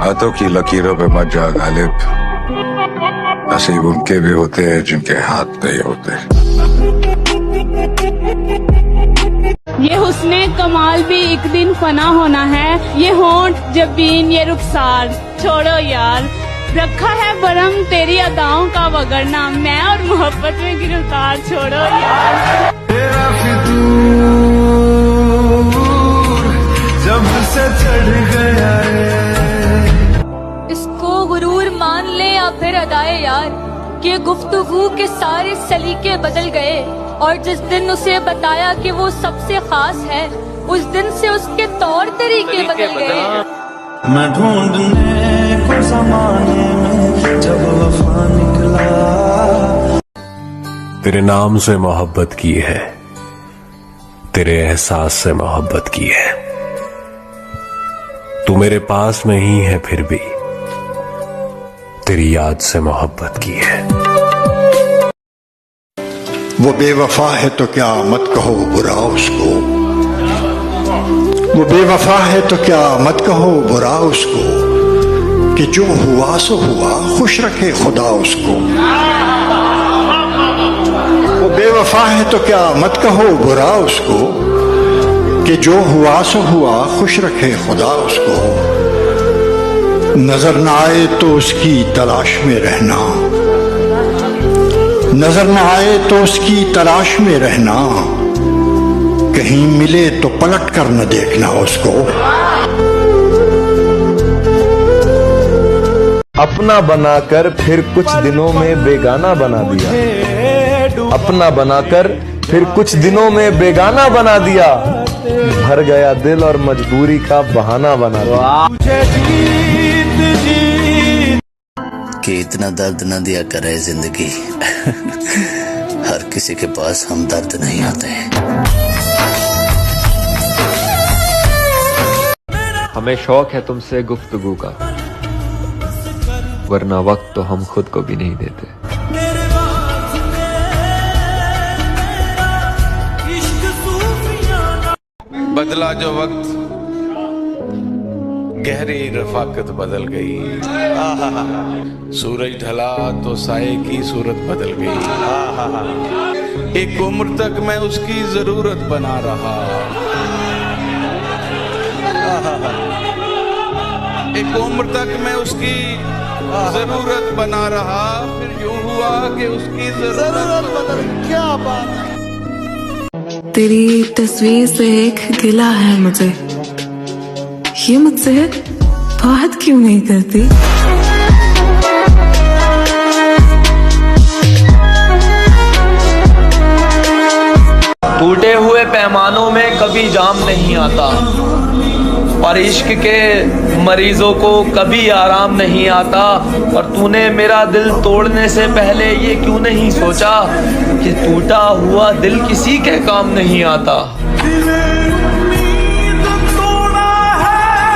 हाथों की लकीरों पे मत जा गालिब, नसीब उनके भी होते हैं जिनके हाथ नहीं होते। ये हुस्ने कमाल भी एक दिन फना होना है, ये होंठ जबीन ये रुखसार छोड़ो यार, रखा है बरम तेरी अदाओं का वगरना, मैं और मोहब्बत में गिरफ्तार छोड़ो यार। तेरा फितूर जब से चढ़ गया है, इसको गुरूर मान ले या फिर अदाए यार, कि गुफ्तगू के सारे सलीके बदल गए, और जिस दिन उसे बताया कि वो सबसे खास है, उस दिन से उसके तौर तरीके बदल गए। मैं ढूंढने को ज़माने में जब वफा निकला। तेरे नाम से मोहब्बत की है, तेरे एहसास से मोहब्बत की है, तू मेरे पास नहीं है फिर भी तेरी याद से मोहब्बत की है। वो बेवफा है तो क्या मत कहो बुरा उसको, वो बेवफा है तो क्या मत कहो बुरा उसको, कि जो हुआ सो हुआ खुश रखे खुदा उसको। वो बेवफा है तो क्या मत कहो बुरा उसको, कि जो हुआ सो हुआ खुश रखे खुदा उसको। नजर न आए तो उसकी तलाश में रहना, नजर न आए तो उसकी तलाश में रहना, कहीं मिले तो पलट कर न देखना उसको। अपना बनाकर फिर कुछ दिनों में बेगाना बना दिया, अपना बनाकर फिर कुछ दिनों में बेगाना बना दिया, भर गया दिल और मजबूरी का बहाना बना दिया। कि इतना दर्द न दिया करे जिंदगी, हर किसी के पास हम दर्द नहीं आते हैं। हमें शौक है तुमसे गुफ्तगू का, वरना वक्त तो हम खुद को भी नहीं देते। बदला जो वक्त गहरी रफाकत बदल गई, सूरज ढला तो साए की सूरत बदल गई, एक उम्र तक मैं उसकी जरूरत बना रहा, एक उम्र तक मैं उसकी जरूरत बना रहा, फिर यूं हुआ कि उसकी जरूरत बदल। क्या बात है। तेरी तस्वीर से एक गिला है मुझे, ये मुझसे बात क्यों नहीं करती। टूटे हुए पैमानों में कभी जाम नहीं आता, और इश्क के मरीजों को कभी आराम नहीं आता, और तूने मेरा दिल तोड़ने से पहले ये क्यों नहीं सोचा कि टूटा हुआ दिल किसी के काम नहीं आता।